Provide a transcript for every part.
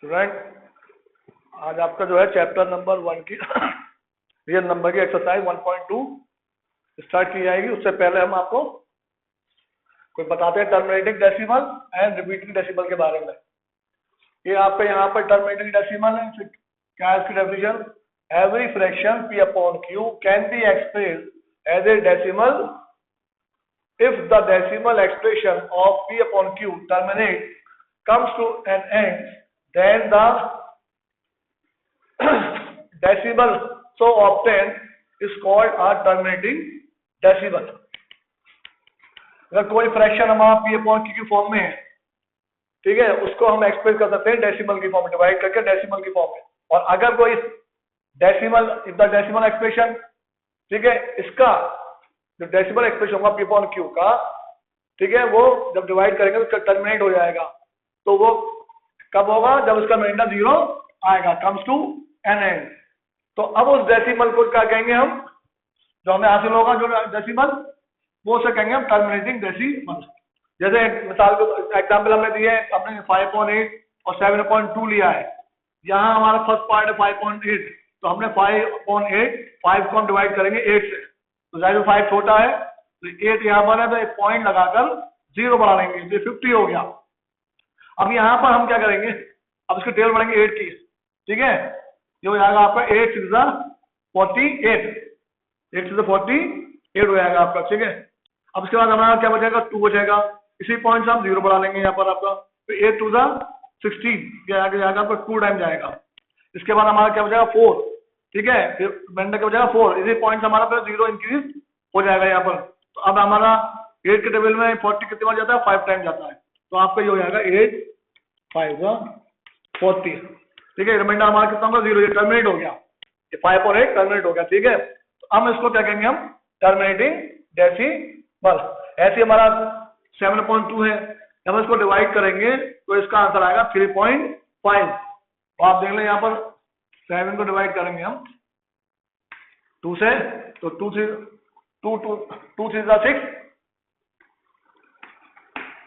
Student आज आपका जो है चैप्टर नंबर 1 की रियल नंबर की एक्सरसाइज 1.2 स्टार्ट की जाएगी। उससे पहले हम आपको कोई बताते हैं terminating decimal and repeating decimal के बारे में। ये आपका यहाँ पर टर्मिनेटिंग डेसिमल है, क्या है इसकी definition? Every fraction p upon q can be express as a decimal if the decimal expression of p upon q terminate comes to an end, then the decimal so obtained is called a terminating decimal। अगर कोई fraction हमारा p upon q की form में है, ठीक है, उसको हम एक्सप्रेस कर सकते हैं डेसिमल की फॉर्म में, डिवाइड करके डेसिमल की फॉर्म में। और अगर कोई decimal if the decimal expression, ठीक है, इसका जो डेसिमल एक्सप्रेशन होगा पी अपॉन क्यू का, ठीक है, वो जब डिवाइड करेंगे तो टर्मिनेट हो जाएगा। तो वो कब होगा? जब उसका रिमाइंडर 0 आएगा, कम्स टू एन एंड। तो अब उस डेसिमल को क्या कहेंगे हम? जो हमें हासिल होगा जो डेसिमल, वो उसे कहेंगे हम टर्मिनेटिंग डेसिमल। जैसे मिसाल को एग्जाम्पल हमने दिए, हमने 5.8 और 7.2 लिया है। यहाँ हमारा फर्स्ट पार्ट है 5.8, तो हमने 5.8 5 को हम डिवाइड करेंगे 8 से, तो जाहिर 5 छोटा है, तो 8 यहाँ पर है, तो एक पॉइंट लगाकर 0 बढ़ा लेंगे, तो 50 हो गया। अब यहाँ पर हम क्या करेंगे? अब इसकी टेबल बढ़ेंगे 8 की, ठीक है, ये हो जाएगा आपका 8 6 48, 8 6 48 हो जाएगा आपका, ठीक है। अब इसके बाद हमारा क्या बचेगा? 2 बचेगा, इसी पॉइंट से हम 0 बढ़ा लेंगे यहाँ पर आपका, तो 8 2 16 आगे जाएगा आपका 2 टाइम जाएगा। इसके बाद हमारा क्या बचेगा? 4, ठीक है, फिर रिमाइंडर क्या बचेगा? 4, इसी पॉइंट से हमारा फिर 0 इंक्रीज हो जाएगा यहाँ पर। तो अब हमारा 8 के टेबल में 40 कितनी बार जाता है? 5 टाइम जाता है, तो आपका ये हो जाएगा 8 5 40, ठीक है। रिमाइंडर हमारा कितना होगा? 0, ये टर्मिनेट हो गया, ये 5 और 8 टर्मिनेट हो गया, ठीक है। तो अब इसको क्या कहेंगे हम? Terminating decimal. ऐसे हमारा 7.2 है, जब इसको डिवाइड करेंगे तो इसका आंसर आएगा 3.5। तो आप देख लें यहाँ पर 7 को डिवाइड करेंगे हम 2 से, तो 2 3 6,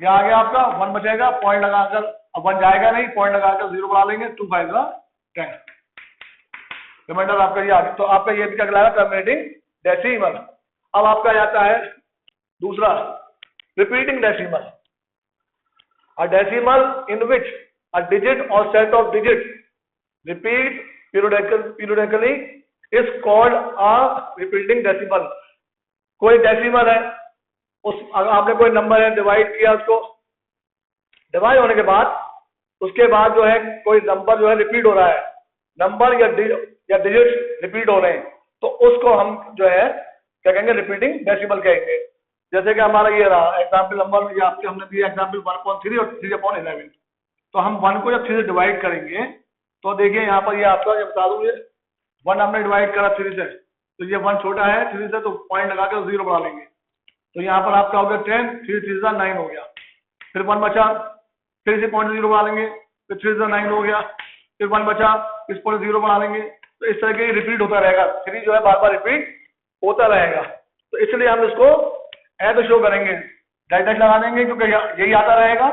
यह आ गया आपका 1 बचेगा, पॉइंट लगाकर, अब 1 जाएगा नहीं, पॉइंट लगाकर 0 बढ़ा लेंगे, 2 5 10, रिमाइंडर आपका ये आ गया। तो आपका ये भी क्या कहलाएगा? Terminating decimal. अब आपका आता है दूसरा repeating decimal. A decimal in which a digit or set of digits repeat periodically is called a repeating decimal। कोई डेसिमल है, उस आपने कोई नंबर है डिवाइड किया, उसको डिवाइड होने के बाद उसके बाद जो है कोई नंबर जो है रिपीट हो रहा है, नंबर या डिजिट रिपीट हो रहे हैं, तो उसको हम जो है क्या कहेंगे? रिपीटिंग डेसिमल कहेंगे। जैसे कि हमारा ये रहा एग्जाम्पल नंबर, ये आपके हमने दिया एग्जाम्पल 1.3 और 3.11। तो हम 1 को जब 3 से डिवाइड करेंगे तो देखिए यहाँ पर ये आपका, जब बता दूं, ये 1 हमने डिवाइड करा 3 से, तो ये 1 छोटा है 3 से, तो पॉइंट लगा कर 0 बढ़ा लेंगे, तो यहाँ पर आपका हो गया 10, 3 3 9 हो गया, फिर 1 बचा, फिर इसे पॉइंट 0 बढ़ा लेंगे, फिर 3 9 हो गया, फिर 1 बचा, इस पॉइंट 0 बढ़ा लेंगे। तो इस तरह के रिपीट होता रहेगा, 3 जो है बार बार रिपीट होता रहेगा। तो इसलिए हम इसको ऐसे शो करेंगे, डैश डैश लगा देंगे, क्योंकि यही आता रहेगा,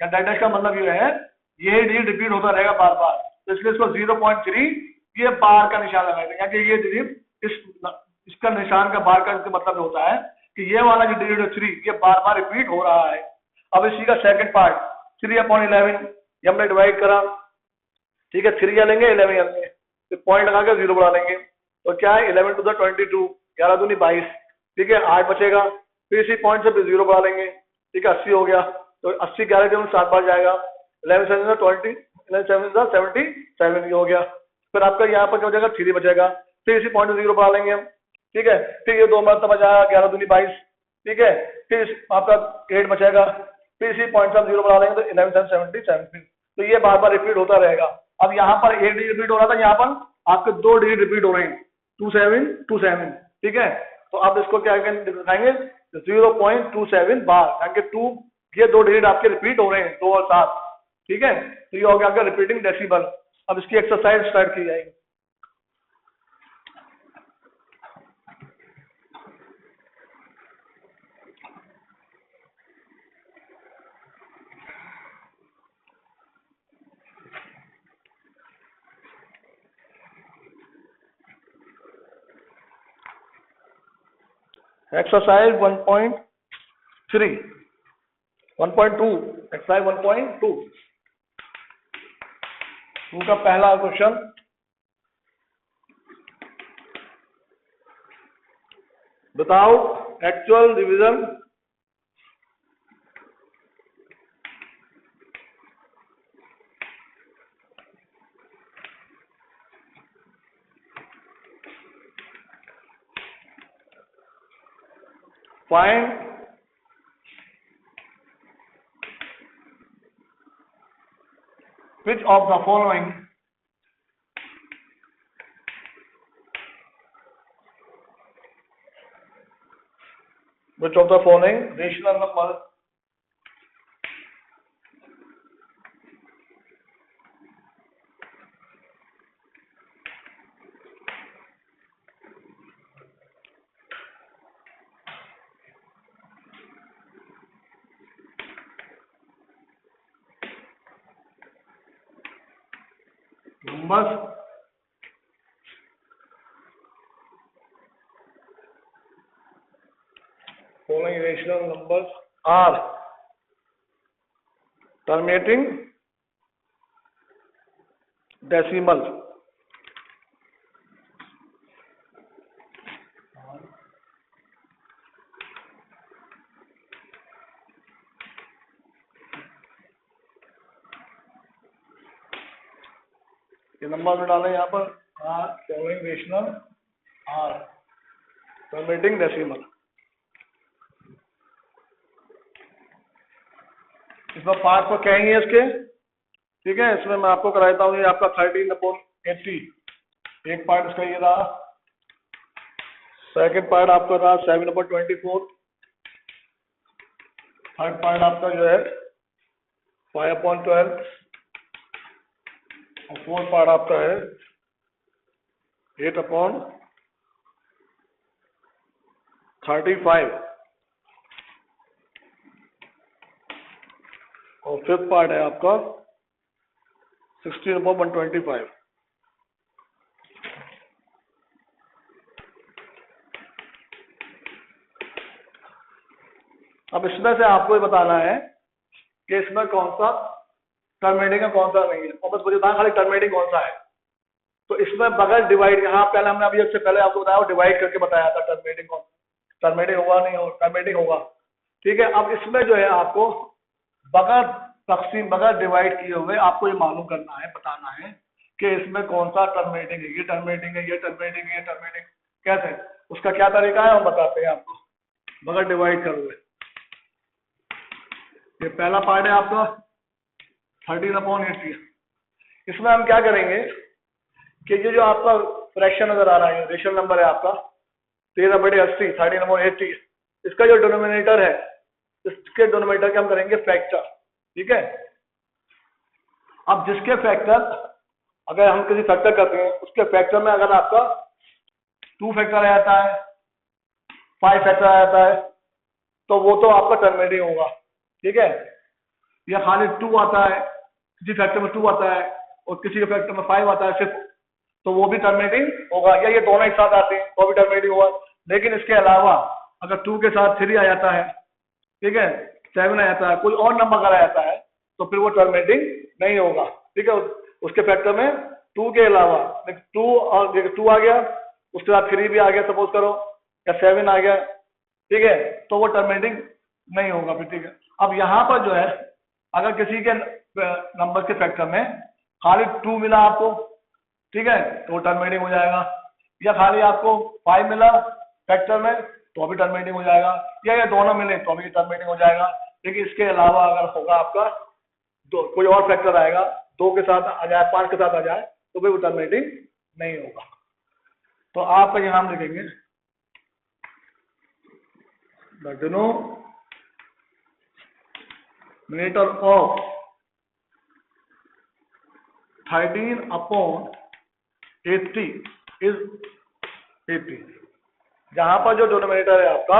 या डैश डैश का मतलब ये है यही डिजिट रिपीट होता रहेगा बार बार, तो इसलिए इसको 0.3 ये बार का निशान लगा देंगे, क्योंकि ये डिजिट इसका निशान का बार का मतलब होता है कि ये वाला जो डिजिट है 3, ये बार बार रिपीट हो रहा है। अब इसी का सेकंड पार्ट 3/11 ये हमने डिवाइड करा, ठीक है, 3 लेंगे 11 लेंगे, फिर पॉइंट लगा कर 0 बढ़ा लेंगे, तो क्या है 11 2 22, 11 दूनी 22, ठीक है, 8 बचेगा, फिर इसी पॉइंट से फिर 0 बढ़ा लेंगे, ठीक है, 80 हो गया, तो 80 11 के 7 बार जाएगा, 11 7 20, 11 7 77 ये हो गया। फिर आपका यहाँ पर क्या हो जाएगा? 3 बचेगा, फिर इसी पॉइंट से 0 बढ़ा लेंगे हम, ठीक है, फिर ये 2 मरतबा जाएगा, 11 दूनी 22, ठीक है, फिर आपका 8 बचेगा, फिर इसी पॉइंट से हम 0 बढ़ा लेंगे, तो 11 7 77। तो ये बार बार रिपीट होता रहेगा। अब यहाँ पर 1 डिजिट रिपीट हो रहा था, यहाँ पर आपके 2 डिजिट रिपीट हो रहे हैं, 2 7 2 7, ठीक है। तो आप इसको क्या दिखाएंगे? 0.27 बार, यानी कि 2 ये 2 डिजिट आपके रिपीट हो रहे हैं, 2 और 7, ठीक है। तो ये हो गया आपका रिपीटिंग डेसिमल। अब इसकी एक्सरसाइज स्टार्ट की जाएगी। एक्सरसाइज 1.3 1.2 एक्सरसाइज 1.2 उनका पहला question, without actual division find which of the following rational number numbers following rational numbers are terminating decimal. ये नंबर में डालें यहाँ पर are following rational are terminating decimal. इसमें पार्ट को कहेंगे इसके, ठीक है। इसमें मैं आपको कराता हूँ, ये आपका 13/80 एक पार्ट इसका ये रहा, सेकंड पार्ट आपका रहा 7/24, थर्ड पार्ट आपका जो है 5/12 और फोर्थ पार्ट आपका है 8/35 और फिफ्थ पार्ट है आपका 16/125। अब इसमें से आपको ये बताना है कि इसमें कौन सा टर्मिनेटिंग है कौन सा नहीं है, और बस मुझे बताना खाली टर्मिनेटिंग कौन सा है। तो इसमें बगैर डिवाइड, यहाँ पहले हमने अभी इससे पहले आपको बताया डिवाइड करके बताया था टर्मिनेटिंग कौन, टर्मिनेटिंग होगा नहीं होगा, टर्मिनेटिंग होगा, ठीक है। अब इसमें जो है आपको बगैर तकसीम बगैर डिवाइड किए हुए आपको ये मालूम करना है, बताना है कि इसमें कौन सा टर्मिनेटिंग है, ये टर्मिनेटिंग है, ये टर्मिनेटिंग है, ये टर्मिनेटिंग कैसे, उसका क्या तरीका है हम बताते हैं आपको बगैर डिवाइड कर हुए। ये पहला पार्ट है आपका 13/80। इसमें हम क्या करेंगे कि ये जो आपका फ्रैक्शन नजर आ रहा है, रेशनल नंबर है आपका 13/80 13/80, इसका जो डिनोमिनेटर है इसके डिनोमिनेटर के हम करेंगे फैक्टर, ठीक है। अब जिसके फैक्टर अगर हम किसी फैक्टर करते हैं उसके फैक्टर में अगर आपका 2 फैक्टर आ जाता है, 5 फैक्टर आ जाता है, तो वो तो आपका टर्मिनेटिंग होगा, ठीक है। या खाली 2 आता है, किसी फैक्टर में 2 आता है और किसी के फैक्टर में 5 आता है सिर्फ, तो वो भी टर्मिनेटिंग होगा। या ये दोनों एक साथ आते हैं तो भी टर्मिनेटिंग होगा। लेकिन इसके अलावा अगर 2 के साथ 3 आ जाता है, ठीक है, 7 आ जाता है, कोई और नंबर अगर आ जाता है तो फिर वो टर्मिनेटिंग नहीं होगा, ठीक है। उसके फैक्टर में 2 के अलावा 2 आ गया, उसके बाद 3 भी आ गया सपोज करो, या 7 आ गया, ठीक है, तो वो टर्मिनेटिंग नहीं होगा फिर, ठीक है। अब यहाँ पर जो है अगर किसी के नंबर के फैक्टर में खाली 2 मिला आपको, ठीक है, तो टर्मिनेटिंग हो जाएगा। या खाली आपको 5 मिला फैक्टर में तो भी टर्मिनेटिंग हो जाएगा, या ये दोनों मिले तो भी टर्मिनेटिंग हो जाएगा। लेकिन इसके अलावा अगर होगा आपका कोई और फैक्टर आएगा, 2 के साथ आ जाए, 5 के साथ आ जाए, तो भी वो टर्मिनेटिंग नहीं होगा। तो आप यहाँ हम लिखेंगे द डिनोमिनेटर ऑफ 13/80 इज 80। जहां पर जो डिनोमिनेटर है आपका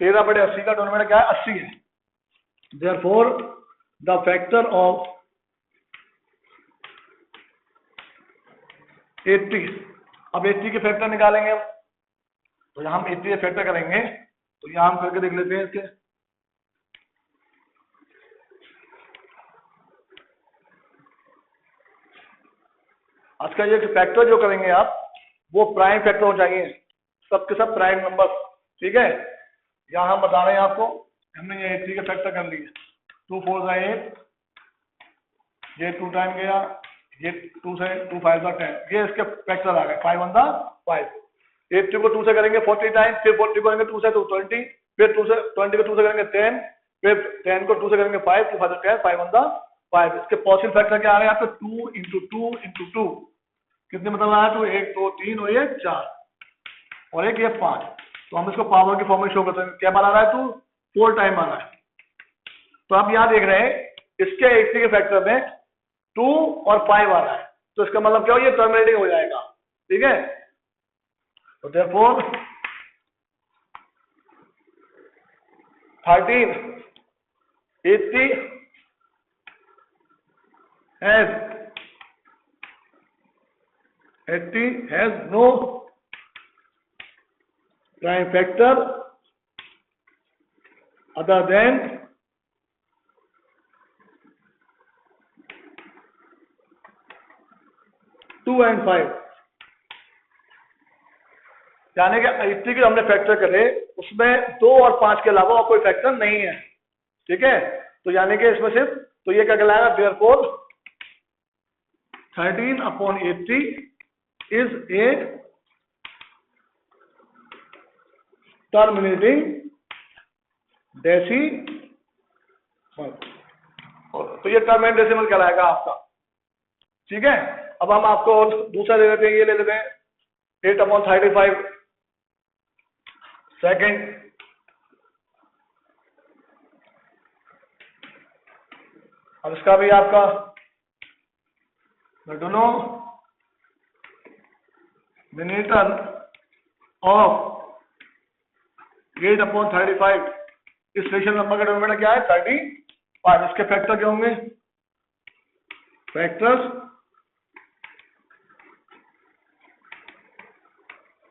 13/80 का डिनोमिनेटर क्या है, 80 है। देयरफॉर द फैक्टर ऑफ 80, अब 80 के फैक्टर निकालेंगे हम, तो यहाँ हम 80 फैक्टर करेंगे, तो यहाँ हम करके देख लेते हैं इसके। आज का ये फैक्टर जो करेंगे आप, वो प्राइम फैक्टर हो चाहिए, सबके सब प्राइम नंबर, ठीक है। यहाँ हम बता रहे हैं आपको, हमने ये 80 के फैक्टर कर लिए, 2 4 8, ये 2 टाइम गया, ये 2 से 2 5 10, ये इसके फैक्टर आ गए, 5 1 5। 80 को 2 से करेंगे 40 टाइम, फिर 40 को करेंगे 2 से तो 20, फिर 2 से 20 को 2 से करेंगे 10, फिर 10 को 2 से करेंगे 5, 2 5 10, 5 1 5। इसके पॉसिबल फैक्टर क्या आ रहे हैं आपके, 2 × 2 × 2, कितने मतलब आया, तो 1 2 3 और ये 4 और एक ये 5। तो हम इसको पावर की फॉर्म में शो करते हैं, क्या बना रहा है, 2 4 टाइम आ रहा है। तो आप यहाँ देख रहे हैं इसके 80 के फैक्टर में 2 और 5 आ रहा है, तो इसका मतलब क्या हो, ये टर्मिनेटिंग हो जाएगा, ठीक है। तो therefore 13 80 has no prime factor other than 2 and 5। यानी कि 80 के हमने फैक्टर करे, उसमें 2 और 5 के अलावा और कोई फैक्टर नहीं है, ठीक है। तो यानी कि इसमें सिर्फ, तो ये क्या कहलाएगा, therefore 13/80 is a terminating decimal। तो ये टर्मिनेटिंग डेसिमल कहलाएगा आपका, ठीक है। अब हम आपको दूसरा ले लेते हैं, ये ले लेते हैं 8/35 सेकेंड। अब इसका भी आपका दोनों मिनीटर ऑफ 8/35, इस रेशियो नंबर का डिनोमिनेटर क्या है, 35। इसके फैक्टर क्या होंगे, फैक्टर्स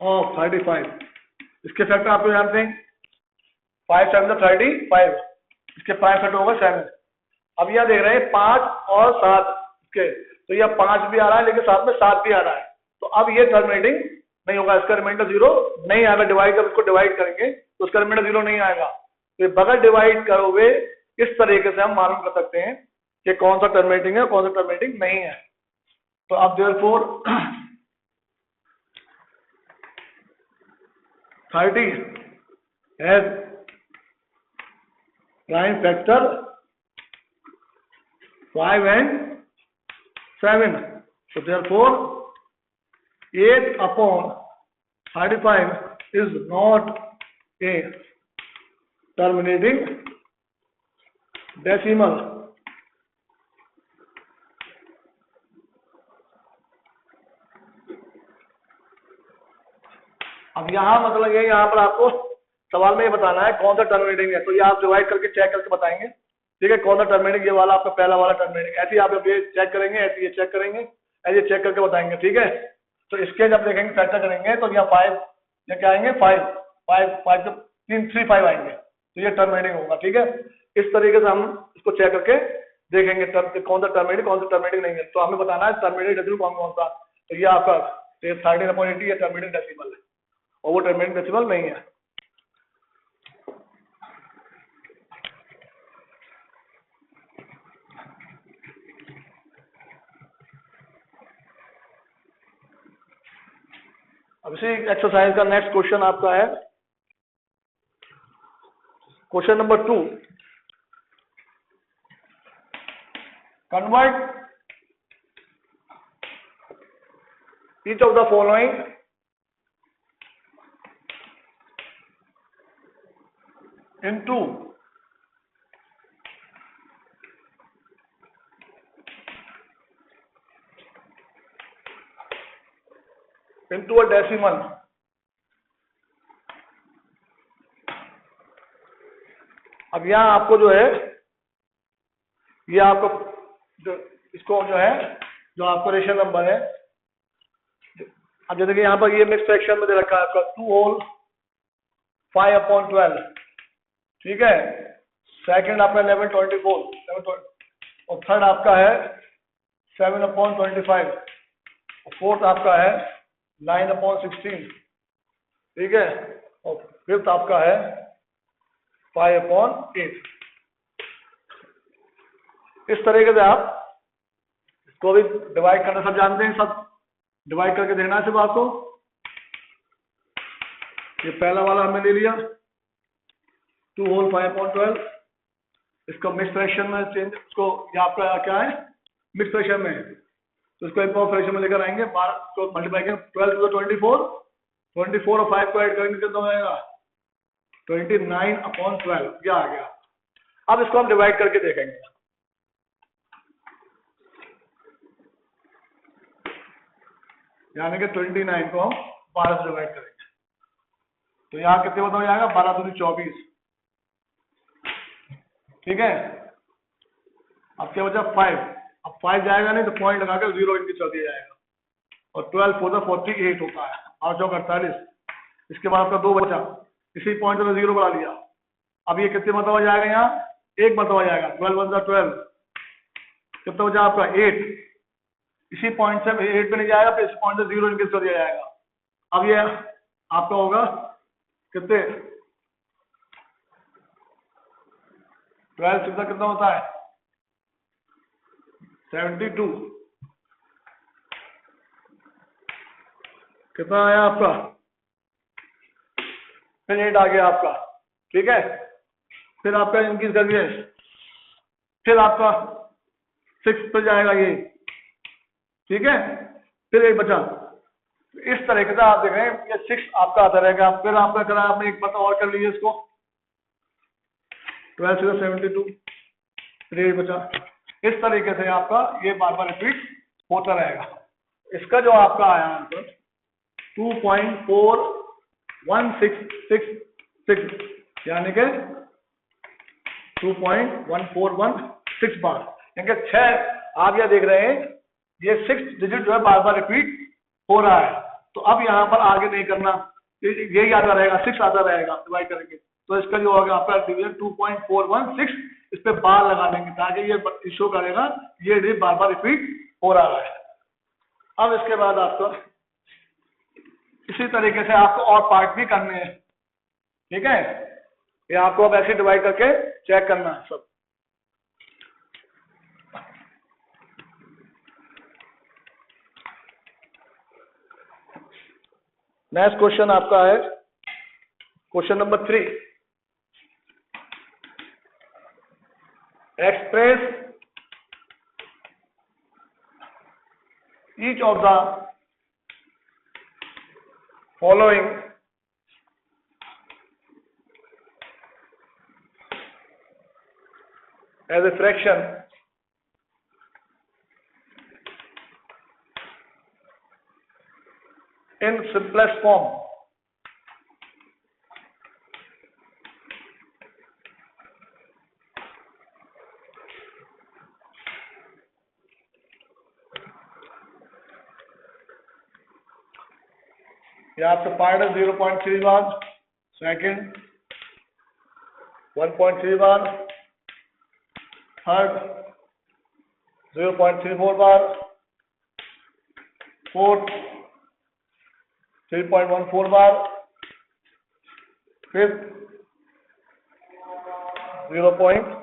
ऑफ 35, इसके फैक्टर आपको जानते हैं, 5 7 35, इसके 5 फैक्टर होगा 7। अब यह देख रहे हैं 5 और 7 के, तो यह 5 भी आ रहा है लेकिन साथ में 7 भी आ रहा है, तो अब ये टर्मिनेटिंग नहीं होगा, इसका रिमाइंडर 0 नहीं आएगा। डिवाइड, जब इसको डिवाइड करेंगे तो उसका रिमाइंडर 0 नहीं आएगा। तो बगैर डिवाइड करोगे इस तरीके से हम मालूम कर सकते हैं कि कौन सा टर्मिनेटिंग है, कौन सा टर्मिनेटिंग नहीं है। तो अब therefore 30 has prime factor 5 and 7, so therefore 8/35 is not a terminating decimal। अब यहाँ मतलब ये, यहाँ पर आपको सवाल में ये बताना है कौन सा टर्मिनेटिंग है, तो ये आप डिवाइड करके चेक करके बताएंगे, ठीक है, कौन सा टर्मिनेटिंग, ये वाला आपका पहला वाला टर्मिनेटिंग। ऐसे ही आप ये चेक करेंगे, ऐसे ये चेक करेंगे, ऐसे चेक करके बताएंगे, ठीक है। तो इसके जब देखेंगे फैक्टर करेंगे तो यहाँ 5, ये क्या आएंगे, 5 5 5 3 3 5 आएंगे, तो ये टर्मिनेटिंग होगा, ठीक है। इस तरीके से हम इसको चेक करके देखेंगे कौन सा टर्मिनेटिंग, कौन सा टर्मिनेटिंग नहीं है। तो हमें बताना है टर्मिनेटिंग डेसिमल कौन कौन सा, तो ये आपका 13/80 ये टर्मिनेटिंग डेसिमल है और वो टर्मिनेटिंग डेसिमल नहीं है। अब इसी एक्सरसाइज का नेक्स्ट क्वेश्चन आपका है question number 2। Convert each of the following into a decimal। अब यहाँ आपको जो है, ये आपको जो इसको जो है, जो आपको रेशियो नंबर है, अब जैसे कि यहाँ पर ये मिक्स फ्रैक्शन में दे रखा है आपका 2 होल 5/12, ठीक है। सेकंड आपका 11/24, और थर्ड आपका है 7/25, और फोर्थ आपका है 9/16, ठीक है, और फिफ्थ आपका है 5/8। इस तरीके से आप इसको भी डिवाइड करना सब जानते हैं, सब डिवाइड करके देखना है सिर्फ आपको। ये पहला वाला हमने ले लिया 2 होल 5/12, इसको मिक्स फ्रैक्शन में चेंज, इसको यहाँ आपका क्या है मिक्स फ्रैक्शन में, तो इसको इम्प्रॉपर फ्रैक्शन में लेकर आएंगे, 12 को मल्टीप्लाई करेंगे, 12 to 24, 24 और 5 को ऐड करेंगे कितना हो जाएगा 29/12, यह आ गया। अब इसको हम डिवाइड करके देखेंगे, यानी कि 29 को हम 12 से डिवाइड करेंगे, तो यहाँ कितने हो जाएगा 12 दूनी 24, ठीक है। अब क्या बचा 5, अब 5 जाएगा नहीं तो पॉइंट लगाकर 0 इनके चल दिया जाएगा, और 12 4 48 होता है, 8 चौक 48। इसके बाद आपका 2 बचा, इसी पॉइंट में 0 बढ़ा लिया। अब ये कितने मरतबा जाएगा, यहाँ एक मरतबा जाएगा, 12 1 12, कितना बचा आपका 8, इसी पॉइंट से 8 पे नहीं जाएगा, तो इस पॉइंट से 0 इनके कर दिया जाएगा। अब ये आपका होगा कितने 12 कितना कितना होता है 72, कितना आया आपका, फिर 8 आ गया आपका, ठीक है। फिर आपका इंक्रीज कर दिया, फिर आपका 6 पे जाएगा ये, ठीक है, फिर 8 बचा। इस तरीके से आप देख रहे हैं ये 6 आपका आता रहेगा। फिर आपका करा आपने एक बार और कर लीजिए इसको, 12 से 72, फिर 8 बचा। इस तरीके से आपका ये बार बार रिपीट होता रहेगा। इसका जो आपका आया आंसर 2.4166, यानी कि 2.1416 बार, यानी कि 6 आप यह देख रहे हैं ये 6 डिजिट जो है बार बार रिपीट हो रहा है। तो अब यहाँ पर आगे नहीं करना, यही आता रहेगा 6 आता रहेगा, डिवाइड करेंगे तो इसका जो होगा आपका डिवीजन 2.416, इस पे बार लगा देंगे ताकि ये शो करेगा ये डिजिट बार बार रिपीट हो रहा है। अब इसके बाद आपको इसी तरीके से आपको और पार्ट भी करने हैं, ठीक है। ये आपको अब ऐसे डिवाइड करके चेक करना है सब। नेक्स्ट क्वेश्चन आपका है question number 3, express each of the following as a fraction in simplest form. ये आपका पार्ट है 0.3 बार, सेकंड 1.3 बार, थर्ड 0.34 बार, फोर्थ 3.14 बार, फिफ्थ 0.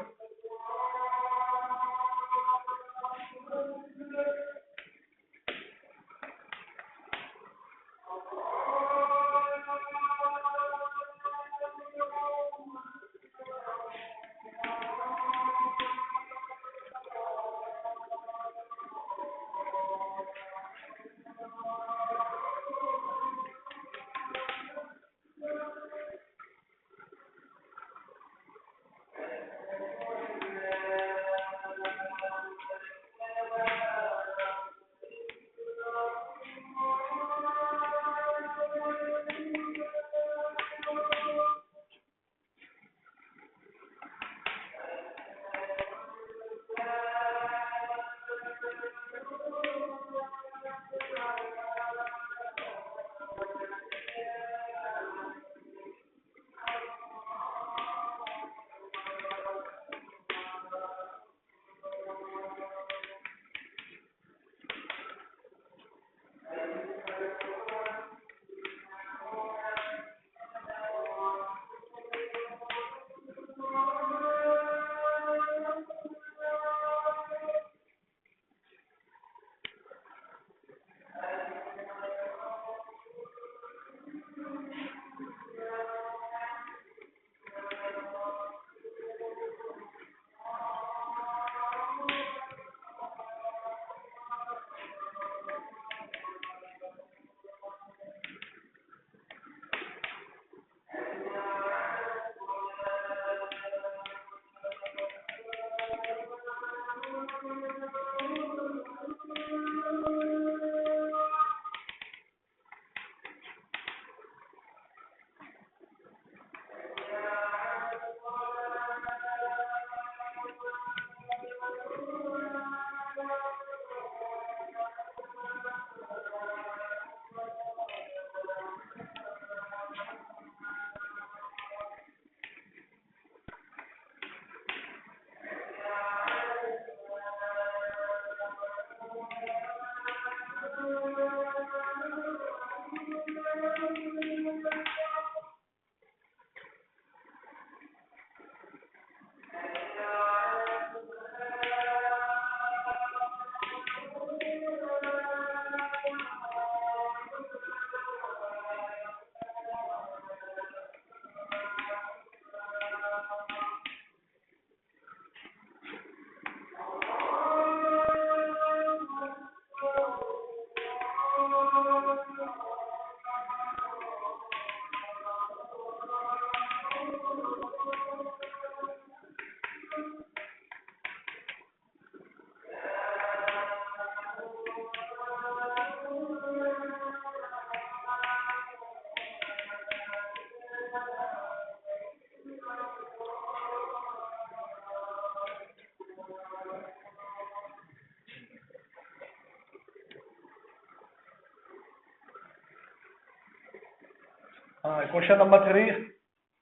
हाँ, question number 3,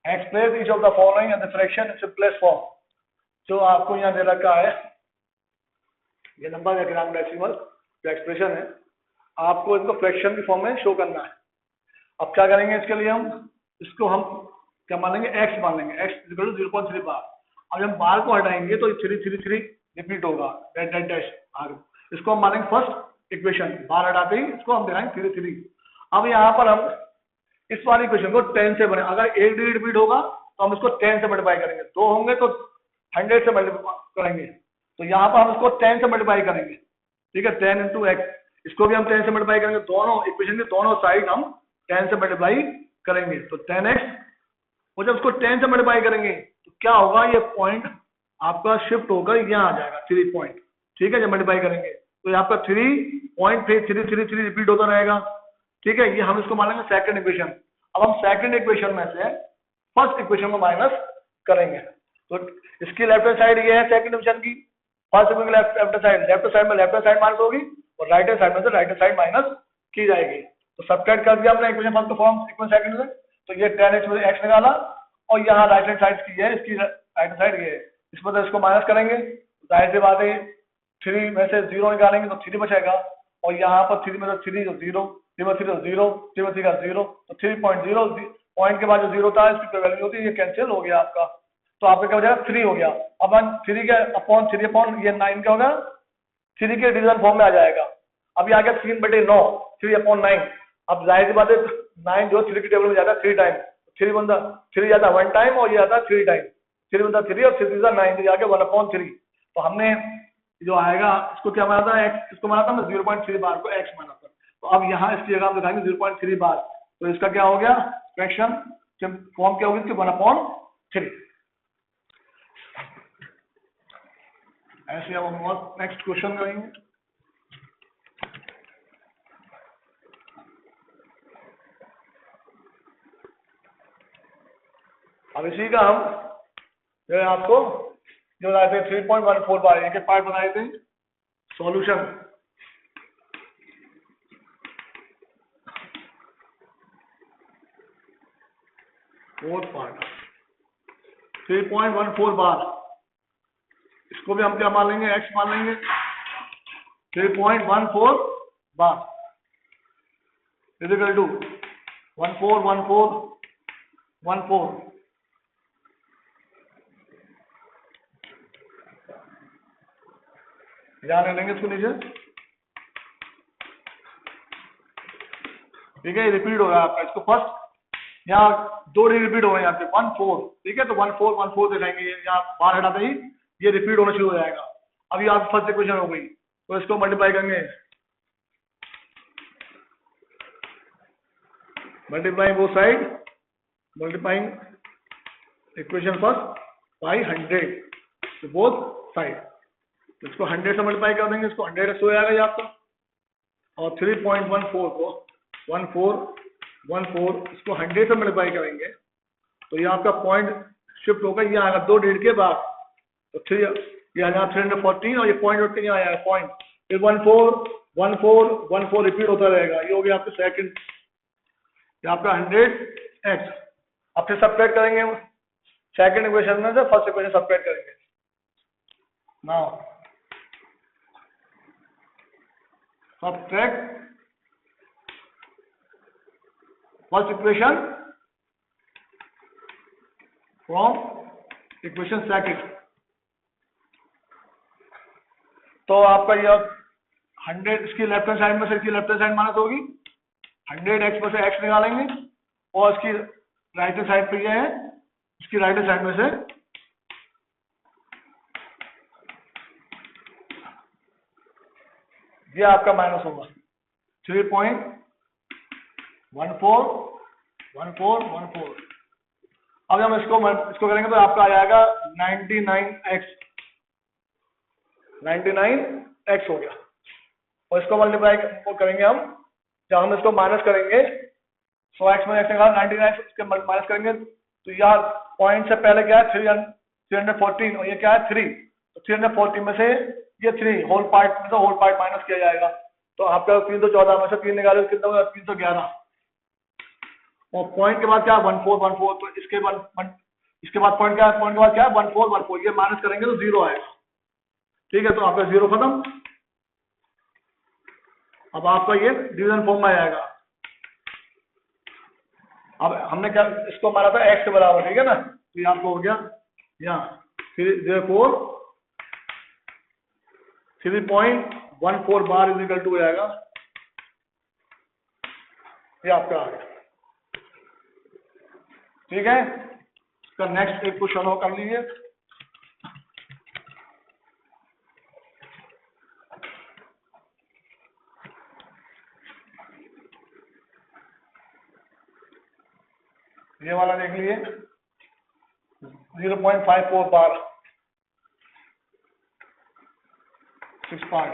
express each of the following in the fraction in simplest form. जो आपको यहाँ दे रखा है, ये नंबर है ग्राम डेसिमल जो एक्सप्रेशन है, आपको इसको फ्रैक्शन की फॉर्म में शो करना है। अब क्या करेंगे इसके लिए, हम क्या मान लेंगे, x मान लेंगे, x इक्वल टू 0.3 बार। अब हम बार को हटाएंगे तो 3 रिपीट होगा, डेट डैश आगे। इसको हम मानेंगे फर्स्ट इक्वेशन, बार हटाते ही इसको हम दिखाएंगे 3। अब यहाँ पर हम इस वाली इक्वेशन को 10 से बने, अगर एक डिजिट रिपीट होगा तो हम इसको 10 से मल्टीप्लाई करेंगे, 2 होंगे तो 100 से मल्टीप्लाई करेंगे, तो यहाँ पर हम इसको 10 से मल्टीप्लाई करेंगे, ठीक है, 10 इंटू एक्स। इसको भी हम 10 से मल्टीप्लाई करेंगे, दोनों इक्वेशन के दोनों साइड हम 10 से मल्टीप्लाई करेंगे, तो 10x। और जब उसको 10 से मल्टीप्लाई करेंगे तो क्या होगा, ये पॉइंट आपका शिफ्ट होकर यहाँ आ जाएगा 3 पॉइंट, ठीक है। जब मल्टीप्लाई करेंगे तो यहाँ पर 3.3 रिपीट होता रहेगा, ठीक है। ये हम इसको मानेंगे सेकंड इक्वेशन। अब हम सेकंड इक्वेशन में से फर्स्ट इक्वेशन को माइनस करेंगे, तो इसकी लेफ्ट हैंड साइड ये है सेकंड इक्वेशन की, फर्स्ट इक्वेशन लेफ्ट साइड में लेफ्ट हैंड साइड माइनस होगी और राइट हैंड साइड में से राइट हैंड साइड माइनस की जाएगी। तो सब्ट्रैक्ट कर दिया हमने इक्वेशन फर्स्ट को फॉर्म इक्वेशन सेकंड से, तो ये 10x में x निकाला और यहाँ राइट हैंड साइड की है, इसकी राइट हैंड साइड ये है, इस पर इसको माइनस करेंगे, जाहिर सी बात है 3 में से 0 निकालेंगे तो 3 बचेगा, और यहाँ पर 3 में से 3 तो 0, 3 में 3 तो 0, 3 में 3 का 0, तो 3.0 पॉइंट के बाद जो 0 था इसकी वैल्यू होती है, ये कैंसिल हो गया आपका, तो आपका क्या हो जाएगा 3 हो गया। अब हम 3 के अपॉन 3 अपॉन ये 9 क्या होगा, 3 के डिवीजन फॉर्म में आ जाएगा। अभी आ गया 3/9, 3/9। अब जाहिर सी बात है 9 जो 3 की टेबल में जाता है 3 टाइम, 3 जाता है 1 टाइम और ये आता है 3 टाइम, 3 और 3 9, तो जाके 1/3। तो हमने जो आएगा इसको क्या माना था, x, इसको माना था हमने 0.3 बार को x माना था, तो अब यहाँ इसकी जगह हम दिखाएंगे 0.3 बार, तो इसका क्या हो गया, फ्रैक्शन फॉर्म क्या होगी इसकी 1/3। ऐसे अब हम नेक्स्ट क्वेश्चन करेंगे। अब इसी का हम जो है आपको जो बनाए थे 3.14 बार, एक पार्ट बनाए थे सॉल्यूशन। फोर्थ पार्ट 3.14 बार, इसको भी हम क्या मान लेंगे, x मान लेंगे, 3.14 बार इक्वल टू 141414 ध्यान लेंगे इसको नीचे, ठीक है। रिपीट हो रहा है आपका, इसको फर्स्ट यहाँ 2 रिपीट हो गए यहाँ पे 14, ठीक है, तो 1414 दिखाएंगे, यहाँ बार हटाते ही ये रिपीट होना शुरू हो जाएगा। अभी आप फर्स्ट इक्वेशन हो गई, तो इसको मल्टीप्लाई करेंगे, multiplying both side, multiplying equation first by 100 both side, इसको 100 से मल्टीप्लाई कर देंगे, इसको 100 हो जाएगा ये आपका, और 3.14 को 1414 इसको 100 से मल्टीप्लाई करेंगे तो ये आपका पॉइंट शिफ्ट होगा, ये आएगा 2 डिजिट के बाद, तो 3 ये आ जाएगा 314 और ये पॉइंट उठ के यहाँ आया पॉइंट, फिर 141414 रिपीट होता रहेगा, ये हो गया आपका सेकंड, ये आपका 100x। अब फिर सब्ट्रैक्ट करेंगे सेकंड इक्वेशन में से फर्स्ट इक्वेशन सब्ट्रैक्ट करेंगे। Now subtract first equation from equation second, तो आपका यह 100 इसकी लेफ्ट हैंड साइड में से इसकी लेफ्ट हैंड साइड माइनस होगी, 100x में से x निकालेंगे और इसकी राइट हैंड साइड पे ये है, इसकी राइट हैंड साइड में से ये आपका माइनस होगा 3.141414। अब हम इसको करेंगे तो आपका आ जाएगा 99x हो गया, और इसको मल्टीप्लाई करेंगे हम, जब हम इसको माइनस करेंगे 100x में x निकाला 99 इसके माइनस करेंगे तो यार पॉइंट से पहले क्या है 314 और ये क्या है 3, तो 314 में से ये 3 होल पार्ट माइनस किया जाएगा, तो आपका 314 में से 3 निकाले कितना होगा 311, और पॉइंट के बाद क्या 1414, तो इसके बाद इसके बाद पॉइंट क्या है, पॉइंट के बाद क्या है 1414, ये माइनस करेंगे तो 0 आएगा। ठीक है, तो आपका 0 खत्म। अब आपका ये डिवीजन फॉर्म में आएगा। अब हमने क्या इसको मारा था x के बराबर, ठीक है ना, तो ये आपको हो गया यहाँ 3.14 बार इज इक्वल टू हो जाएगा, ये आपका आ गया। ठीक है, इसका नेक्स्ट एक क्वेश्चन हो कर लीजिए। ये वाला देख लीजिए 0.54 बार 6 पार्ट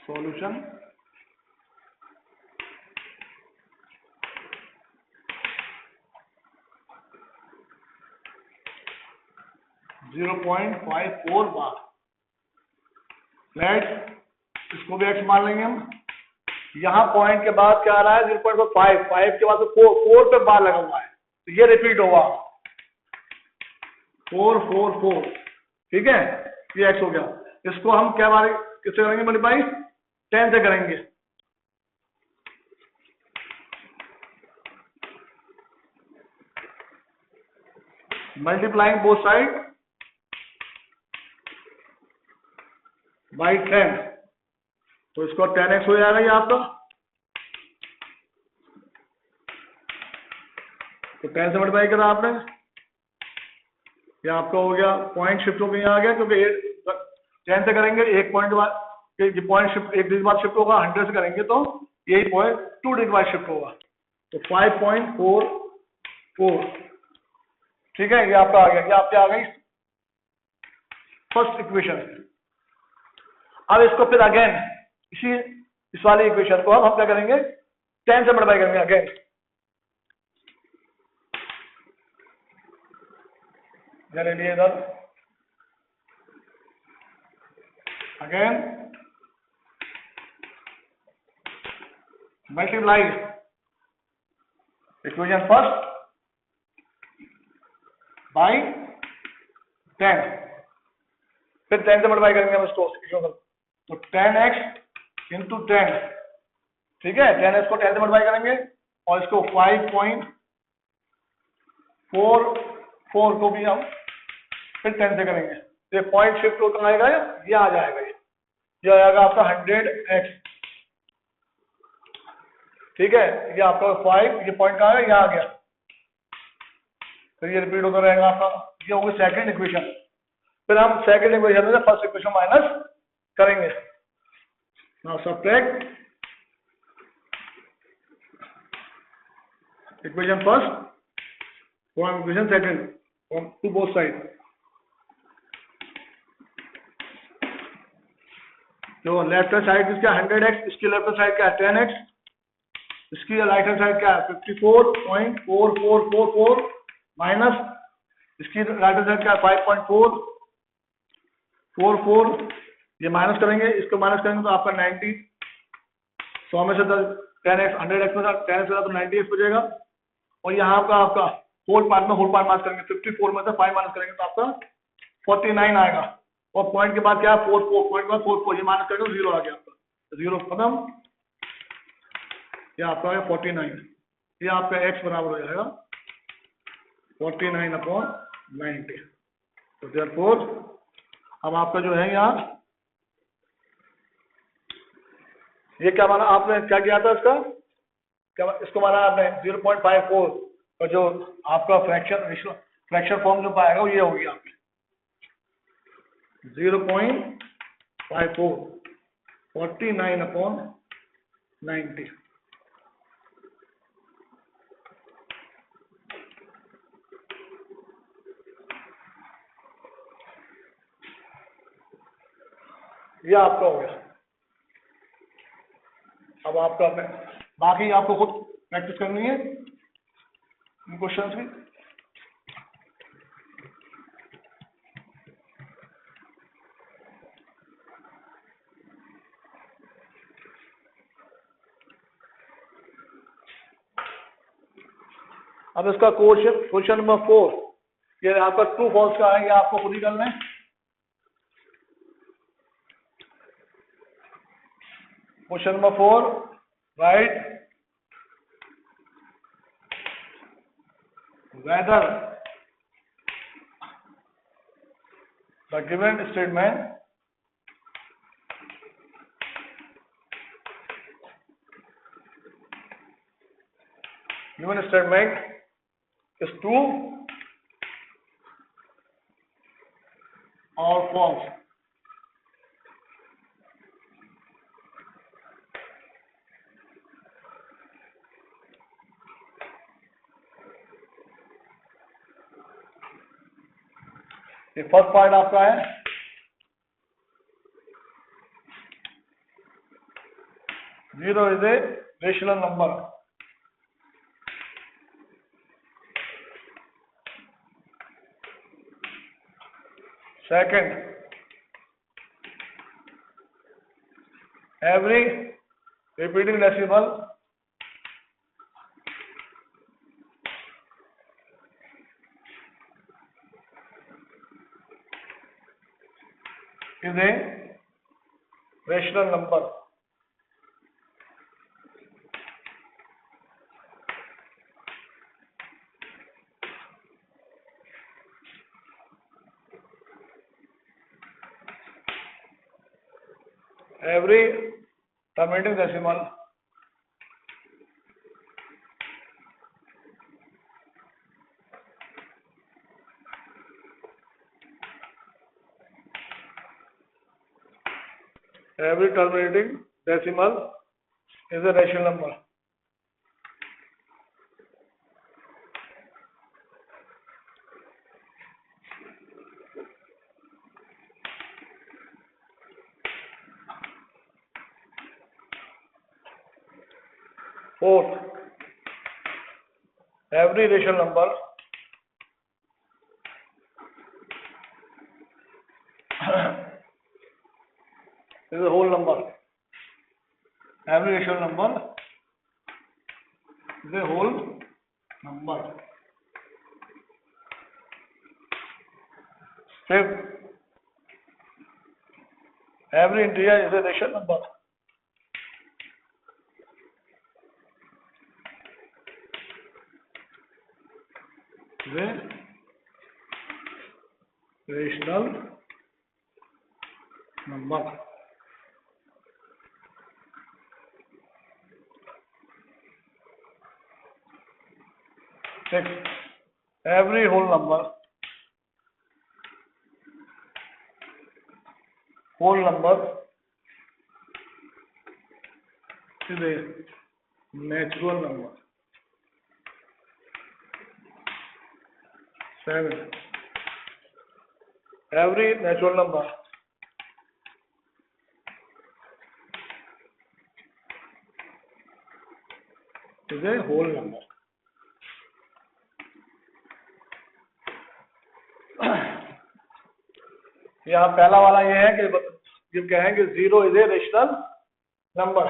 सॉल्यूशन। .54 बार लेट, इसको भी x मान लेंगे हम। यहाँ पॉइंट के बाद क्या आ रहा है 0.5, 5 के बाद तो 4 पे बार लगा हुआ है, तो ये रिपीट होगा 444। ठीक है, ये x हो गया। इसको हम क्या बार किससे करेंगे मल्टीप्लाई, 10 से करेंगे। मल्टीप्लाइंग बोथ साइड बाई 10, तो इसको 10x हो जाएगा ये आपका। तो 10 से मल्टीप्लाई करा आपने, ये आपका हो गया। पॉइंट शिफ्ट होकर यहाँ आ गया, क्योंकि 10 से करेंगे एक पॉइंट बाद ये पॉइंट शिफ्ट एक डिजिट बाद शिफ्ट होगा, 100 से करेंगे तो यही पॉइंट 2 डिजिट बाद शिफ्ट होगा, तो 5.44। ठीक है, ये आपका आ गया, ये आपके आ गई फर्स्ट इक्वेशन। अब इसको फिर अगेन इस वाली इक्वेशन को हम क्या करेंगे 10 से मल्टीप्लाई करेंगे अगेन। ले लिए इधर again multiply equation first by 10, फिर 10 से मल्टीप्लाई करेंगे हम इसको, तो 10x इंटू 10। ठीक है, 10x को 10 से मल्टीप्लाई करेंगे और इसको 5.44 को भी हम फिर 10 से करेंगे, तो ये पॉइंट शिफ्ट होकर आएगा, ये आ जाएगा, ये आएगा आपका 100x। ठीक है, ये आपका 5, ये पॉइंट कहाँ है, यहाँ आ गया, फिर ये रिपीट होता रहेगा आपका। ये होगी सेकंड इक्वेशन। फिर हम सेकंड इक्वेशन से फर्स्ट इक्वेशन माइनस करेंगे। Now subtract equation first from equation second from to both side. जो लेफ्ट हैंड साइड इसका 100x, इसकी लेफ्ट हैंड साइड क्या है 10x, इसकी राइट हैंड साइड क्या है 54.4444 माइनस इसकी राइट हैंड साइड क्या है 5.444, ये माइनस करेंगे, इसको माइनस करेंगे तो आपका 90, 100 में से 10x 100x में 10x तो 90x बचेगा। और यहाँ आपका होल पार्ट में होल पार्ट माइनस करेंगे, 54 में से 5 माइनस करेंगे तो आपका 49 आएगा। और पॉइंट के बाद क्या है 44, पॉइंट के बाद 44, ये माइनस करेंगे तो 0 आ गया आपका, 0 खत्म। ये आपका है 49, ये आपका x बराबर हो जाएगा 49/90। तो देयरफॉर अब आपका जो है यहाँ ये क्या माना आपने, क्या किया था इसका, क्या इसको माना आपने 0.54 और जो आपका फ्रैक्शन फॉर्म जो पाएगा वो ये होगी आपकी 0.54 49/90। ये आपका हो गया। अब आपका बाकी आपको खुद प्रैक्टिस करनी है इन क्वेश्चंस की। अब इसका क्वेश्चन नंबर 4, ये आपका ट्रू फॉल्स का है, ये आपको खुद ही करना है। Question number 4, right whether the given statement is true or false. ये फर्स्ट पार्ट आपका है। Zero is a rational number. Second, every repeating decimal is a rational number. Every terminating decimal is a rational number. Fourth, every rational number is a whole number. Every rational number is a whole number. Fifth, every integer is a rational number. Is a rational number. Six, every whole number is a natural number. Seven, every natural number is a whole number. यहाँ पहला वाला ये है कि जब कहेंगे zero is a rational number,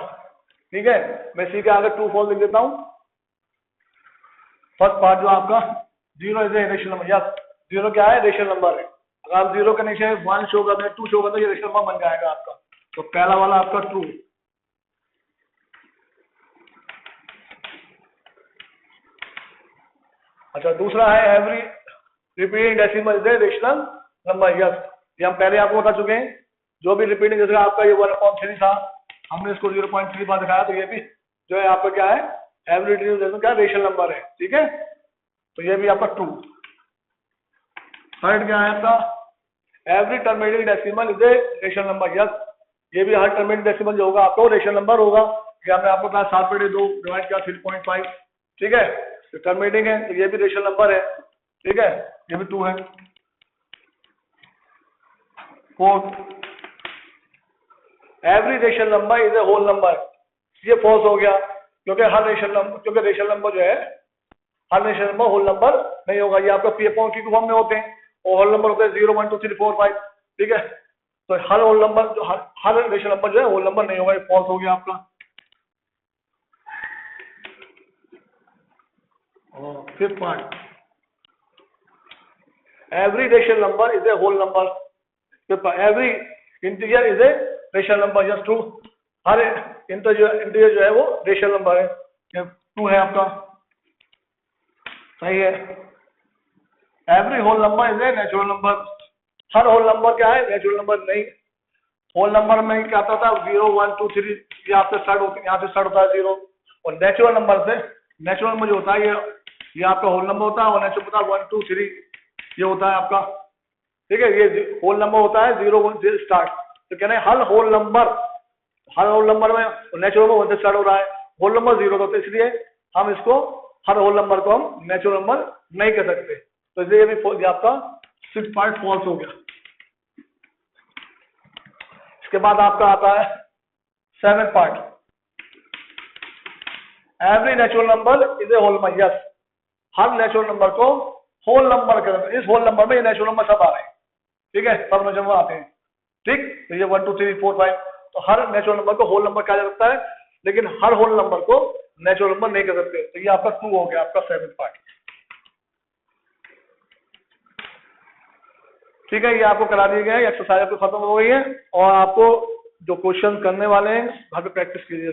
ठीक है। मैं सी के आगे ट्रू फॉल्स लिख देता हूँ। फर्स्ट पार्ट जो आपका zero is a rational number, या जीरो क्या है, रेशनल नंबर है। अगर आप जीरो के नीचे 1 शो कर दें, 2 शो कर दें, ये रेशनल नंबर बन जाएगा आपका। तो पहला वाला आपका ट्रू। अच्छा, दूसरा है every repeating decimal is a rational number. Yes, ये हम पहले आपको बता चुके हैं। जो भी रिपीटिंग, जैसे आपका ये 1.3 था, हमने इसको 0.3 बार दिखाया, तो ये भी जो है आपका क्या है, एवरी रिपीटिंग डेसिमल क्या रेशनल नंबर है, ठीक है। तो ये भी आपका ट्रू। थर्ड क्या है आपका, every terminating decimal is a rational number. Yes, ये भी हर टर्मिनेटिंग डेसिमल जो होगा आपको रेशनल नंबर होगा। ये हमने आपको कहा 7/2 डिवाइड किया 3.5, ठीक है। तो टर्मिनेटिंग है, तो ये भी रेशनल नंबर है, ठीक है। ये भी ट्रू है। Fourth, every rational number is a whole number. ये फॉल्स हो गया, क्योंकि रेशनल नंबर जो है, हर रेशनल नंबर होल नंबर नहीं होगा। ये आपका P/Q फॉर्म में होते हैं, और होल नंबर होते हैं 0 1 2 3 4 5, ठीक है। तो हर होल नंबर जो हर रेशनल नंबर जो है होल नंबर नहीं होगा, ये फॉल्स हो गया आपका। Fifth part, every rational number is a whole number, every integer is a rational number, just true, हर इंटीजर जो है वो रेशनल नंबर है, ट्रू है आपका, सही है। Every whole number is a natural number, हर होल नंबर क्या है, नेचुरल नंबर नहीं। होल नंबर में क्या आता था, 0 1 2 3 यहाँ से स्टार्ट होती है, यहाँ से स्टार्ट होता है 0, और नेचुरल नंबर से, नेचुरल नंबर जो होता है ये आपका होल नंबर होता है, और नेचुरल होता है 1 2 3 ये होता है आपका, ठीक है। ये होल नंबर होता है 0 1 से स्टार्ट, तो कहना है हर होल नंबर में नेचुरल नंबर 1 से स्टार्ट हो रहा है, होल नंबर 0 होता है, इसलिए हम इसको हर होल नंबर को हम नेचुरल नंबर नहीं कह सकते, तो इसलिए ये भी आपका 6 पार्ट फॉल्स हो गया। इसके बाद आपका आता है 7 part, every natural number is a whole number, yes, हर नेचुरल नंबर को होल नंबर कहते हैं, इस होल नंबर में ये नेचुरल नंबर सब आ रहे हैं, ठीक है, सब नेचुरल नंबर आते हैं, ठीक, तो ये 1 2 3 4 5, तो हर नेचुरल नंबर को होल नंबर कहा जा सकता है, लेकिन हर होल नंबर को नेचुरल नंबर नहीं कह सकते, तो ये आपका 2 हो गया, आपका 7 पार्ट, ठीक है। ये आपको करा दिए गए, एक्सरसाइज आपको खत्म हो गई है, और आपको जो क्वेश्चन करने वाले हैं वहां पे प्रैक्टिस कीजिए।